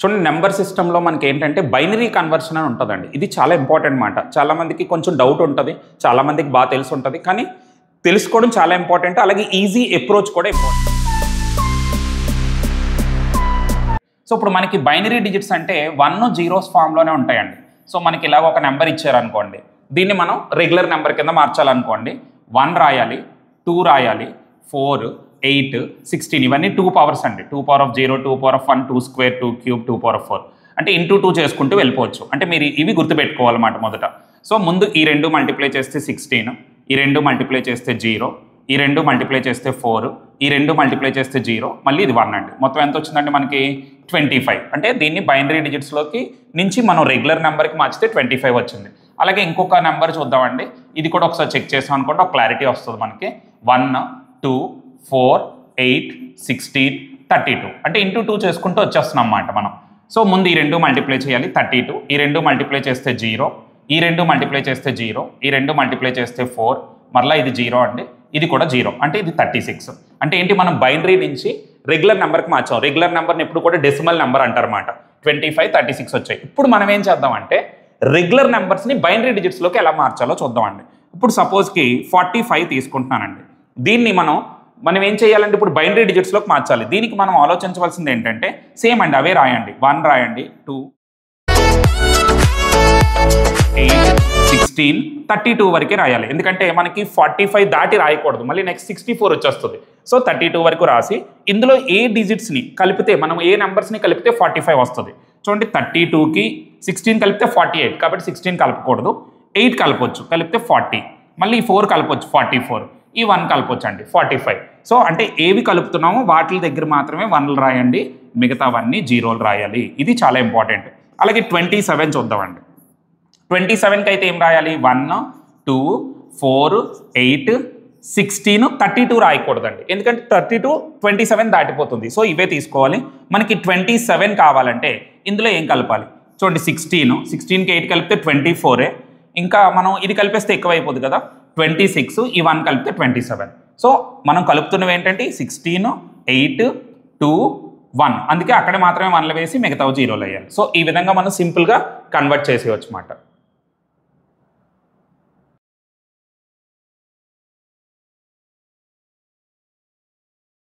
చూడండి నెంబర్ సిస్టంలో మనకి ఏంటంటే బైనరీ కన్వర్షన్ అని ఉంటుందండి. ఇది చాలా ఇంపార్టెంట్ మాట. చాలామందికి కొంచెం డౌట్ ఉంటుంది, చాలామందికి బాగా తెలిసి ఉంటుంది. కానీ తెలుసుకోవడం చాలా ఇంపార్టెంట్, అలాగే ఈజీ అప్రోచ్ కూడా ఇంపార్టెంట్. సో ఇప్పుడు మనకి బైనరీ డిజిట్స్ అంటే 1 0s ఫామ్లోనే ఉంటాయండి. సో మనకి ఇలాగ ఒక నెంబర్ ఇచ్చారనుకోండి, దీన్ని మనం రెగ్యులర్ నెంబర్ కింద మార్చాలనుకోండి. 1 రాయాలి, 2 రాయాలి, 4, 8, 16 ఇవన్నీ 2 పవర్స్ అండి. 2 power of 0, 2 power of 1, 2 square, 2 cube, 2 power of 4 అంటే ఇంటూ 2 చేసుకుంటూ వెళ్ళిపోవచ్చు. అంటే మీరు ఇవి గుర్తుపెట్టుకోవాలన్నమాట మొదట. సో ముందు ఈ 2 మల్టిప్లై చేస్తే 16, ఈ 2 మల్టిప్లై చేస్తే 0, ఈ 2 మల్టిప్లై చేస్తే 4, ఈ 2 మల్టిప్లై చేస్తే 0, మళ్ళీ ఇది 1 అండి. మొత్తం ఎంత వచ్చిందండి మనకి 25. అంటే దీన్ని బైనరీ డిజిట్స్లోకి నుంచి మనం రెగ్యులర్ నెంబర్కి మార్చితే 25 వచ్చింది. అలాగే ఇంకొక నెంబర్ చూద్దామండి. ఇది కూడా ఒకసారి చెక్ చేసాం అనుకోండి, ఒక క్లారిటీ వస్తుంది మనకి. 1, 2, 4, 8, 16, 32 అంటే ఇంటూ 2 చేసుకుంటూ వచ్చేస్తున్నాం అన్నమాట మనం. సో ముందు ఈ 2 మల్టిప్లై చేయాలి 32, ఈ 2 మల్టిప్లై చేస్తే 0, ఈ 2 మల్టిప్లై చేస్తే 0, ఈ 2 మల్టిప్లై చేస్తే 4, మరలా ఇది 0 అండి, ఇది కూడా 0 అంటే ఇది 36. అంటే ఏంటి, మనం బైనరీ నుంచి రెగ్యులర్ నెంబర్కి మార్చాం. రెగ్యులర్ నెంబర్ని ఎప్పుడు కూడా డెసిమల్ నెంబర్ అంటారన్నమాట. 25, 36 వచ్చాయి. ఇప్పుడు మనం ఏం చేద్దామంటే రెగ్యులర్ నెంబర్స్ని బైనరీ డిజిట్స్లోకి ఎలా మార్చాలో చూద్దామండి. ఇప్పుడు సపోజ్కి 45 తీసుకుంటున్నానండి. దీన్ని మనం ఏం చేయాలంటే ఇప్పుడు బైనరీ డిజిట్స్లోకి మార్చాలి. దీనికి మనం ఆలోచించవలసింది ఏంటంటే సేమ్ అండి, అవే రాయండి. 1 రాయండి, 2, 8, 16, 32 వరకే రాయాలి. ఎందుకంటే మనకి 45 దాటి రాయకూడదు, మళ్ళీ నెక్స్ట్ 64 వచ్చేస్తుంది. సో 32 వరకు రాసి ఇందులో ఏ డిజిట్స్ని కలిపితే, మనం ఏ నెంబర్స్ని కలిపితే 45 వస్తుంది. చూడండి, 32కి 16 కలిపితే 48, కాబట్టి 16 కలపకూడదు, 8 కలపవచ్చు, కలిపితే 40, మళ్ళీ 4 కలపవచ్చు 44, ఈ 1 కలపవచ్చు అండి 45. సో అంటే ఏవి కలుపుతున్నామో వాటి దగ్గర మాత్రమే 1లు రాయండి, మిగతావన్నీ 0లు రాయాలి. ఇది చాలా ఇంపార్టెంట్. అలాగే 27 చూద్దామండి. 27కి అయితే ఏం రాయాలి, 1, 2, 4, 8, 16, 32 రాయకూడదండి. ఎందుకంటే 32, 27 దాటిపోతుంది. సో ఇవే తీసుకోవాలి. మనకి 27 కావాలంటే ఇందులో ఏం కలపాలి చూడండి, 16కి 8 కలిపితే 24, ఇంకా మనం ఇది కలిపేస్తే ఎక్కువైపోతుంది కదా, 26, ఈ 1 కలిపితే 27. సో మనం కలుపుతున్నవి ఏంటంటే 16, 8, 2, 1. అందుకే అక్కడ మాత్రమే 1లు వేసి మిగతావి 0లు వేయాలి. సో ఈ విధంగా మనం సింపుల్గా కన్వర్ట్ చేసేయచ్చు అన్నమాట.